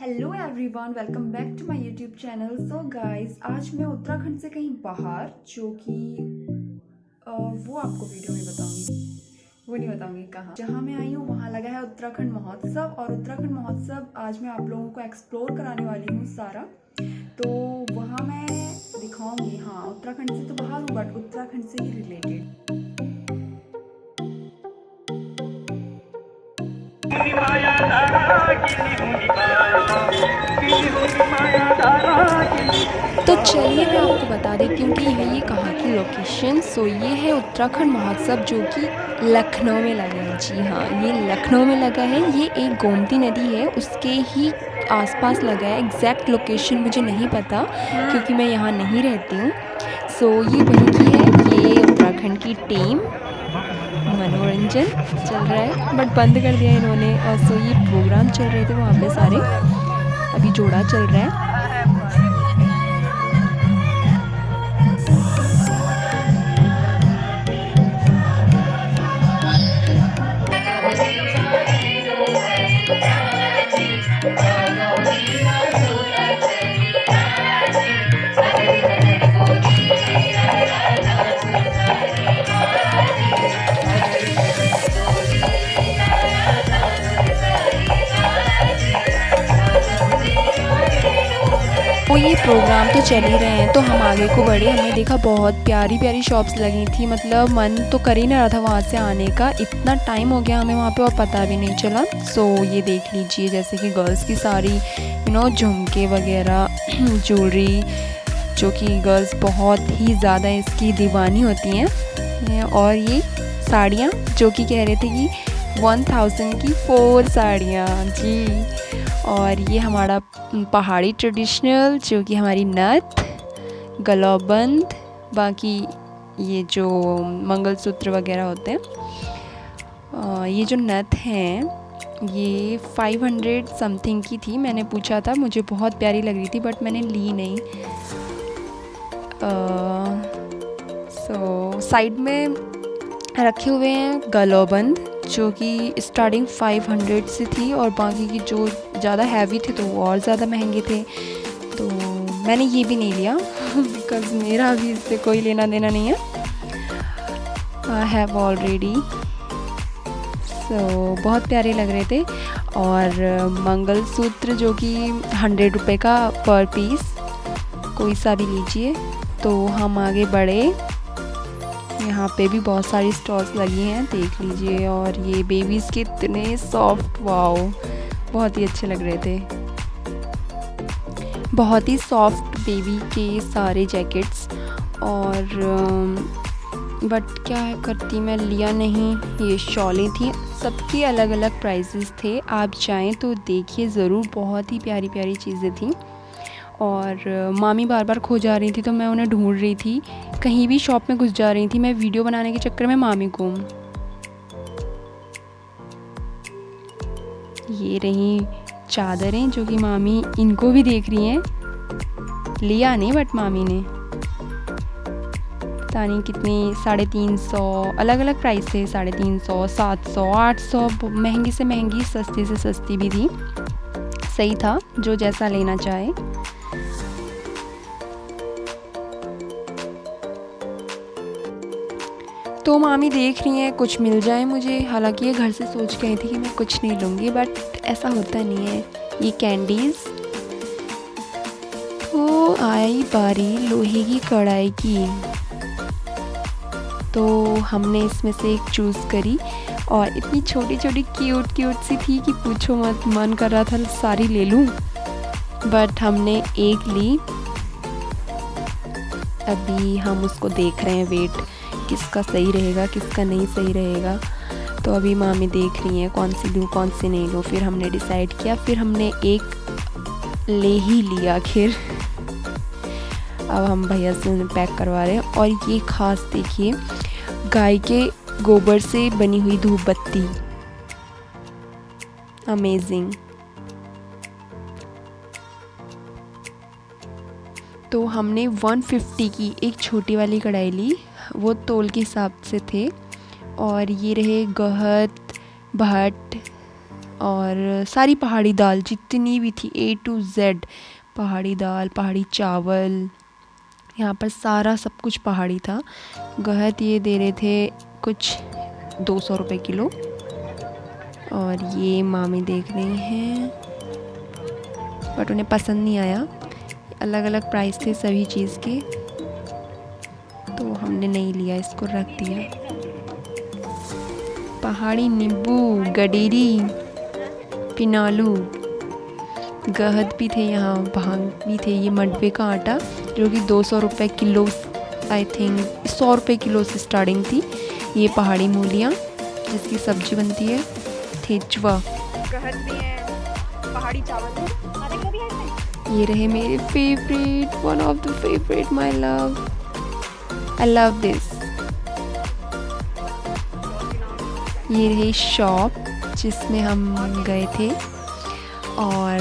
Hello everyone, welcome back to my YouTube channel. So guys, आज मैं उत्तराखंड से कहीं बाहर, जो कि वो आपको वीडियो में बताऊंगी, वो नहीं बताऊंगी कहाँ। जहाँ मैं आई हूँ वहाँ लगा है उत्तराखंड महोत्सव, और उत्तराखंड महोत्सव आज मैं आप लोगों को एक्सप्लोर कराने वाली हूँ सारा। तो वहाँ मैं दिखाऊंगी, हाँ उत्तराखंड से तो बाहर हूँ बट उत्तराखंड से ही रिलेटेड। तो चलिए मैं आपको बता देती हूँ कि ये कहाँ की लोकेशन। सो ये है उत्तराखंड महोत्सव, जो कि लखनऊ में लगा है। जी हाँ, ये लखनऊ में लगा है। ये एक गोमती नदी है, उसके ही आसपास लगा है। एग्जैक्ट लोकेशन मुझे नहीं पता क्योंकि मैं यहाँ नहीं रहती हूँ। सो ये वहीं की है। ये उत्तराखंड की टीम मनोरंजन चल रहा है बट बंद कर दिया इन्होंने। और सो ये प्रोग्राम चल रहे थे वहाँ पे सारे, अभी जोड़ा चल रहा है। तो ये प्रोग्राम तो चल ही रहे हैं, तो हम आगे को बढ़े। हमने देखा बहुत प्यारी प्यारी शॉप्स लगी थी, मतलब मन तो कर ही नहीं रहा था वहाँ से आने का। इतना टाइम हो गया हमें वहाँ पे और पता भी नहीं चला। सो ये देख लीजिए, जैसे कि गर्ल्स की सारी झुमके वगैरह ज्वेलरी, जो कि गर्ल्स बहुत ही ज़्यादा इसकी दीवानी होती हैं। और ये साड़ियाँ, जो कि कह रहे थे कि 1000 की 4 साड़ियाँ जी। और ये हमारा पहाड़ी ट्रेडिशनल, जो कि हमारी नथ, गलाबंद, बाकी ये जो मंगलसूत्र वगैरह होते हैं। ये जो नथ हैं ये 500 समथिंग की थी। मैंने पूछा था, मुझे बहुत प्यारी लग रही थी बट मैंने ली नहीं। साइड में रखे हुए हैं गलाबंद, जो कि स्टार्टिंग 500 से थी, और बाकी की जो ज़्यादा हैवी थे तो वो और ज़्यादा महंगे थे। तो मैंने ये भी नहीं लिया बिकॉज़ मेरा अभी इससे कोई लेना देना नहीं है, आई हैव ऑलरेडी। सो बहुत प्यारे लग रहे थे। और मंगलसूत्र, जो कि 100 रुपये का पर पीस, कोई सा भी लीजिए। तो हम आगे बढ़े, यहाँ पे भी बहुत सारी स्टॉल्स लगी हैं, देख लीजिए। और ये बेबीज़ के इतने सॉफ्ट, वाओ, बहुत ही अच्छे लग रहे थे। बहुत ही सॉफ्ट बेबी के सारे जैकेट्स। और बट क्या करती, मैं लिया नहीं। ये शॉलें थी, सबकी अलग अलग प्राइसेस थे। आप चाहें तो देखिए ज़रूर, बहुत ही प्यारी प्यारी चीज़ें थी। और मामी बार बार खो जा रही थी, तो मैं उन्हें ढूंढ रही थी। कहीं भी शॉप में घुस जा रही थी मैं वीडियो बनाने के चक्कर में मामी को। ये रही चादरें, जो कि मामी इनको भी देख रही हैं। लिया नहीं बट मामी ने, पता नहीं कितनी, 350, अलग अलग प्राइस थे। 350, 700, 800, महंगी से महंगी, सस्ती से सस्ती भी थी। सही था, जो जैसा लेना चाहे। तो मामी देख रही हैं कुछ मिल जाए मुझे। हालांकि ये घर से सोच गई थी कि मैं कुछ नहीं लूँगी, बट ऐसा होता नहीं है। ये कैंडीज़। तो आई बारी लोहे की कढ़ाई की, तो हमने इसमें से एक चूज़ करी। और इतनी छोटी छोटी क्यूट क्यूट सी थी कि पूछो मत, मन कर रहा था सारी ले लूँ, बट हमने एक ली। अभी हम उसको देख रहे हैं, वेट, किसका सही रहेगा किसका नहीं सही रहेगा। तो अभी मामी देख रही हैं कौन सी लूँ कौन सी नहीं लूँ। फिर हमने डिसाइड किया, फिर हमने एक ले ही लिया आखिर। अब हम भैया से उन्हें पैक करवा रहे हैं। और ये खास देखिए, गाय के गोबर से बनी हुई धूप बत्ती, अमेजिंग। तो हमने 150 की एक छोटी वाली कढ़ाई ली, वो तोल के हिसाब से थे। और ये रहे गहत, भट्ट और सारी पहाड़ी दाल जितनी भी थी A to Z, पहाड़ी दाल, पहाड़ी चावल, यहाँ पर सारा सब कुछ पहाड़ी था। गहत ये दे रहे थे कुछ 200 रुपये किलो। और ये मामी देख रही हैं बट उन्हें पसंद नहीं आया, अलग अलग प्राइस थे सभी चीज़ के, तो हमने नहीं लिया, इसको रख दिया। पहाड़ी नींबू, गडेरी, पिनालू, गहत भी थे यहाँ, भांग भी थे। ये मंडवे का आटा जो कि 200 रुपये किलो, आई थिंक 100 रुपये किलो से स्टार्टिंग थी। ये पहाड़ी मूलियाँ जिसकी सब्जी बनती है, थेचवा, गहत भी है, पहाड़ी चावल। ये रहे मेरे favourite, one of the favourite, my love, I love this. ये रही शॉप जिसमें हम गए थे, और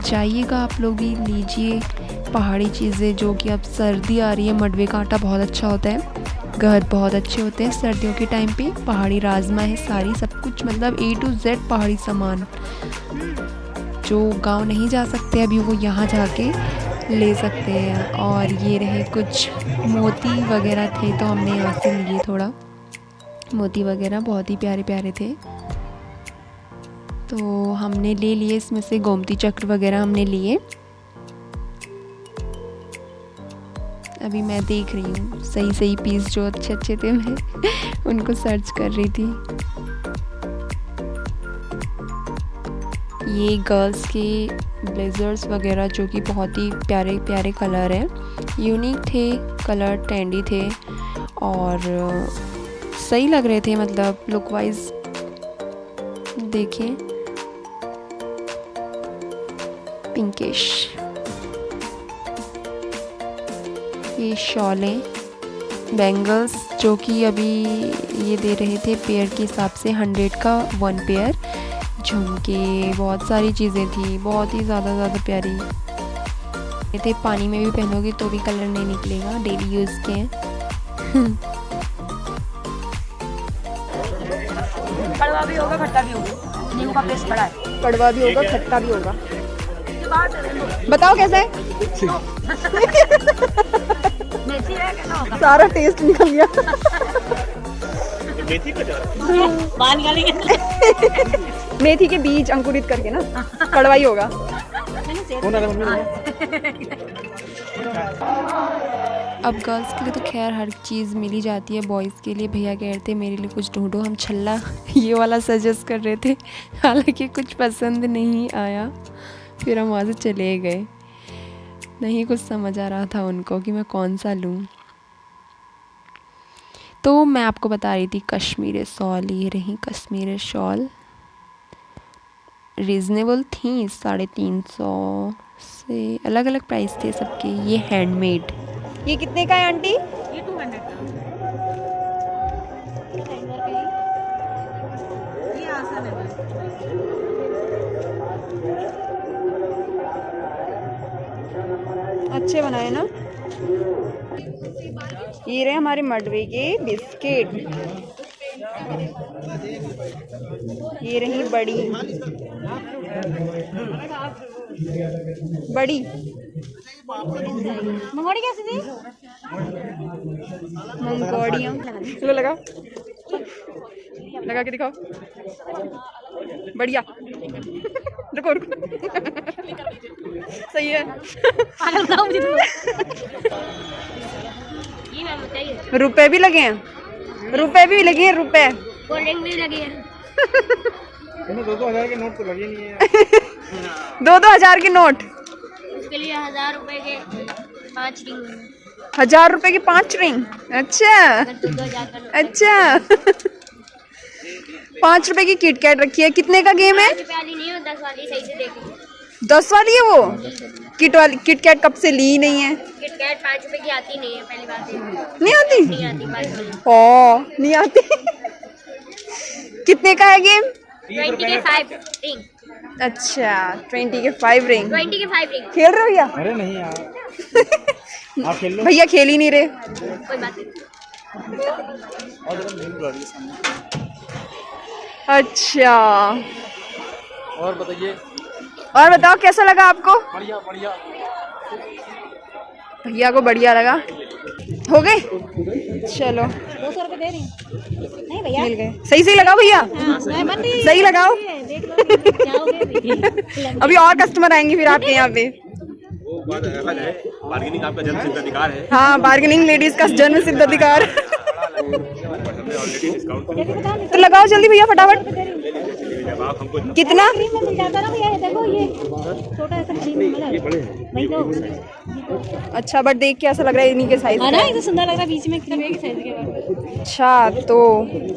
जाइएगा आप लोग भी, लीजिए पहाड़ी चीज़ें जो कि अब सर्दी आ रही है। मंडवे का आटा बहुत अच्छा होता है, गहत बहुत अच्छे होते हैं सर्दियों के टाइम पे। पहाड़ी राजमा है, सारी सब कुछ मतलब A to Z पहाड़ी सामान, जो गांव नहीं जा सकते अभी वो यहाँ जाके ले सकते हैं। और ये रहे कुछ मोती वगैरह थे तो हमने यहाँ से लिए थोड़ा मोती वगैरह, बहुत ही प्यारे प्यारे थे तो हमने ले लिए। इसमें से गोमती चक्र वगैरह हमने लिए। अभी मैं देख रही हूँ सही सही पीस जो अच्छे अच्छे थे, मैं उनको सर्च कर रही थी। ये गर्ल्स के ब्लेजर्स वगैरह जो कि बहुत ही प्यारे प्यारे कलर हैं, यूनिक थे कलर, ट्रेंडी थे और सही लग रहे थे, मतलब लुक वाइज। देखिए पिंकिश, ये शॉलें, बैंगल्स जो कि अभी ये दे रहे थे पेयर के हिसाब से 100 का 1 पेयर। झुमके, बहुत सारी चीज़ें थी, बहुत ही ज़्यादा प्यारी। ये थे पानी में भी पहनोगे तो भी कलर नहीं निकलेगा, डेली यूज़ के हैं। कड़वा भी होगा, खट्टा भी होगा, नींबू का पेस्ट पड़ा है। कड़वा भी होगा, खट्टा भी होगा। बताओ कैसा है? मेथी है, कैसा होगा? सारा टेस्ट निकल गया। मेथी बाहर निकालेंगे। मेथी के बीज अंकुरित करके ना, कड़वा ही होगा। अब गर्ल्स के लिए तो खैर हर चीज़ मिली जाती है, बॉयज़ के लिए भैया कह रहे थे मेरे लिए कुछ ढूंढो, हम छल्ला ये वाला सजेस्ट कर रहे थे, हालांकि कुछ पसंद नहीं आया, फिर हम वहाँ से चले गए। नहीं कुछ समझ आ रहा था उनको कि मैं कौन सा लूँ। तो मैं आपको बता रही थी कश्मीरी शॉल, ये रही कश्मीरी शॉल, रीज़नेबल थी, 350 से अलग अलग प्राइस थे सबके। ये हैंडमेड। ये कितने का है आंटी? ये 200 का। ये आसान है। अच्छे बनाए ना। ये रहे हमारे मंडवे के बिस्किट। ये रही बड़ी बड़ी मंगोड़ी कैसी थी? मंगोड़ियाँ लो, लगाओ, लगा के दिखाओ। बढ़िया, रुको सही है। रुपए भी लगे हैं, रुपए भी लगे हैं, रुपए कोल्ड ड्रिंक भी लगी है। 2-2 हज़ार के नोट तो लगे नहीं है। 2-2 हज़ार के नोट, उसके लिए 1000 रुपए के 5 रिंग। 1000 रुपए की 5 रिंग। अच्छा 2000 का नोट। अच्छा 5 रुपए की किटकैट रखी है। कितने का गेम है? 5 रुपए वाली नहीं हो, 10 वाली सही से देखो। 10 वाली है वो। किटकैट कब से ली नहीं है। किटकैट 5 रुपए की आती नहीं है, पहली बात है। नहीं आती? नहीं आती 5 वाली। ओ नहीं आती। कितने का है गेम? 20 के 5 रिंग। अच्छा 20 के 5 रिंग। 20 के 5 रिंग। खेल रहे हो भैया? अरे नहीं यार, आप खेल लो। भैया खेल ही नहीं रहे। कोई बात नहीं। अच्छा, और बताइए। और बताओ कैसा लगा आपको? बढ़िया बढ़िया। भैया को बढ़िया लगा। हो गए, चलो 200 रुपए दे रही हूँ। नहीं भैया, मिल गए। सही सही लगाओ भैया, मैं बन रही सही लगाओ। देख लो जाओगे भी। अभी और कस्टमर आएंगे फिर आपके यहाँ पे। वो बात अलग है, बार्गेनिंग आपका जन्मसिद्ध अधिकार है। हाँ, बार्गेनिंग लेडीज का जन्म सिद्ध अधिकार। ऑलरेडी डिस्काउंट तो लगाओ जल्दी भैया फटाफट। आप हमको कितना? क्रीम में मिल जाता ना भैया, ये देखो ये छोटा ऐसा क्रीम में मिला। वही तो अच्छा, बट देख के ऐसा लग रहा है इन्हीं के साइज है का ना, है। इसे सुंदर लग रहा है बीच में एकदम एक साइज के। अच्छा, तो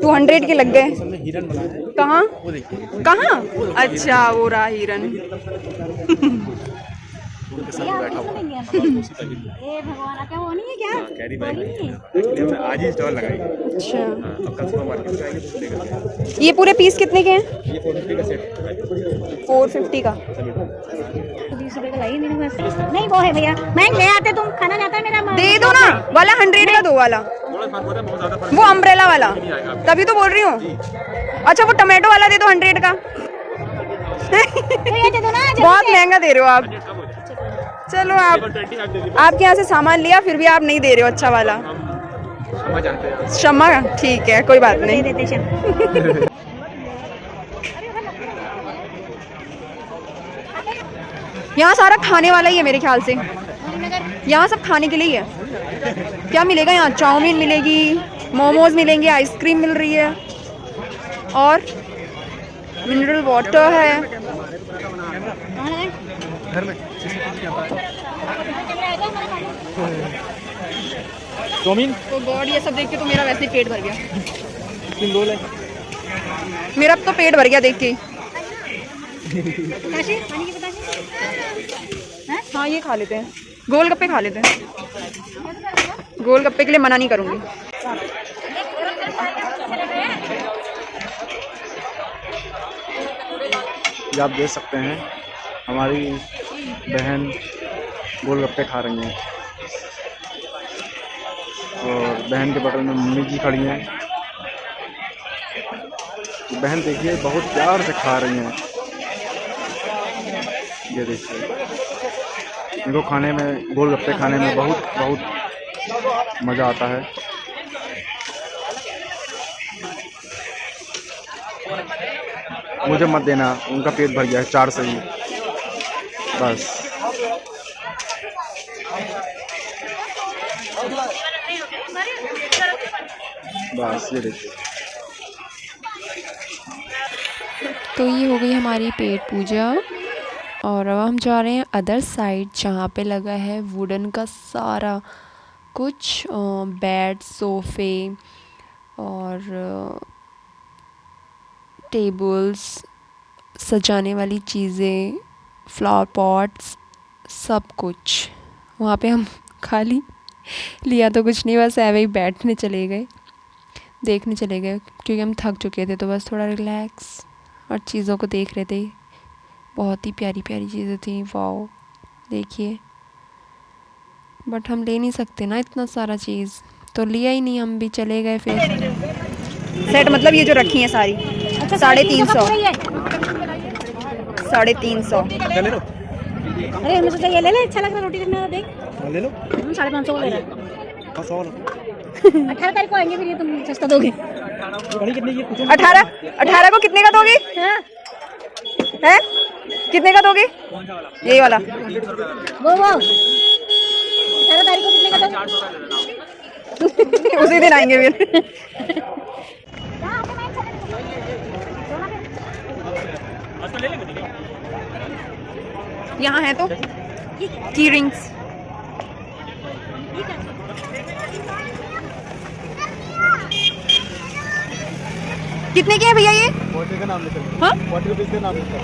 200 के लग गए। हिरन बना है, कहाँ वो देखिए। कहाँ? अच्छा, वो रहा हिरन। भैया आप इसमें नहीं गया। ए भगवान, क्या वो नहीं है क्या? कैरी बैग हमने आज ही स्टॉल लगाई। अच्छा, अब कल सुबह मार्केट में आएंगे तो लेकर के आएंगे। ये पूरे पीस कितने के हैं? ये 450 का सेट 450 का। 20 रुपए का लाई मेरे पास। नहीं वो है भैया, मैं ले आते, तुम खाना जाता है मेरा। दे दो ना, वाला 100 का दो वाला, थोड़ा फर्क होता है, बहुत ज्यादा फर्क वो अम्ब्रेला वाला। तभी तो बोल रही हूँ। अच्छा, वो टमाटो वाला दे दो 100 का। भैया दे दो ना। बहुत महंगा दे रहे हो आप। चलो, आप 25 दे दीजिए। आपके यहाँ से सामान लिया फिर भी आप नहीं दे रहे हो अच्छा वाला। हम जानते हैं। क्षमा, ठीक है, कोई बात दे नहीं। देते शाम। यहाँ सारा खाने वाला ही है मेरे ख्याल से। यहाँ सब खाने के लिए ही है। क्या मिलेगा यहाँ? चाउमीन मिलेगी, मोमोज मिलेंगे, आइसक्रीम मिल रही है और मिनरल वाटर है। घर में चाउमीन तो गॉड, ये सब देख के तो मेरा वैसे ही पेट भर गया। 3 रोल है। मेरा अब तो पेट भर गया देख के। बताशे पानी की बताशे। हाँ, ये खा लेते हैं, गोलगप्पे खा लेते हैं। गोलगप्पे के लिए मना नहीं करूँगी। ये आप देख सकते हैं, हमारी बहन गोलगप्पे खा रही हैं और बहन के बगल में मम्मी जी खड़ी हैं। बहन देखिए बहुत प्यार से खा रही हैं। ये देखिए, इनको खाने में, गोलगप्पे खाने में बहुत बहुत मज़ा आता है। मुझे मत देना, उनका पेट भर गया है 4 से ही बस। बस ये देखिए। तो ये हो गई हमारी पेट पूजा और अब हम जा रहे हैं अदर साइड जहाँ पे लगा है वुडन का सारा कुछ, बेड, सोफ़े और टेबल्स, सजाने वाली चीज़ें, फ्लावर पॉट्स, सब कुछ वहाँ पे हम खाली लिया तो कुछ नहीं, बस ऐसे ही बैठने चले गए, देखने चले गए क्योंकि हम थक चुके थे, तो बस थोड़ा रिलैक्स और चीज़ों को देख रहे थे। बहुत ही प्यारी प्यारी चीज़ें थी, वाओ देखिए। बट हम ले नहीं सकते ना इतना सारा चीज़, तो लिया ही नहीं, हम भी चले गए फिर। सेट मतलब ये जो रखी है सारी 350, 350। ले लो, अरे हमें सोचा ये ले ले, अच्छा लग रहा है रोटी करने, देख ले लो। हम 550 को ले रहे हैं। 18 तारीख को आएंगे फिर, ये तुम सस्ता दोगे। 18 को कितने का दोगी? हैं? कितने का दोगी? यही वाला। वो 18 तारीख को कितने का दोगे? उसी दिन आएंगे फिर। यहाँ है तो की रिंग्स। कितने के है भैया ये? 40 का नाम लिखा है। हाँ, 40 रुपीज़ का नाम लिखा है।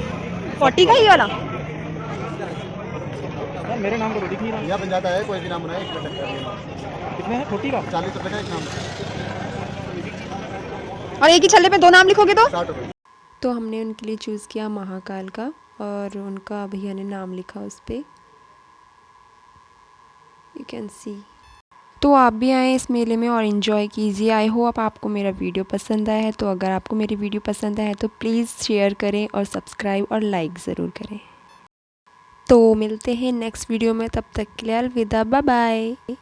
40 का ही वाला। यार मेरे नाम को तो दिख नहीं रहा। यहाँ बन जाता है, कोई भी नाम बनाए। कितने हैं? 40 का 40 रुपये का एक नाम। और एक ही छल्ले पे 2 नाम लिखोगे तो 60 रुपये। तो हमने उनके लिए चूज़ किया महाकाल का और उनका भैया ने नाम लिखा उस पर, यू कैन सी। तो आप भी आएँ इस मेले में और इन्जॉय कीजिए। आई होप आपको मेरा वीडियो पसंद आया है। तो अगर आपको मेरी वीडियो पसंद आया है तो प्लीज़ शेयर करें और सब्सक्राइब और लाइक ज़रूर करें। तो मिलते हैं नेक्स्ट वीडियो में, तब तक के लिए अलविदा, बाय बाय।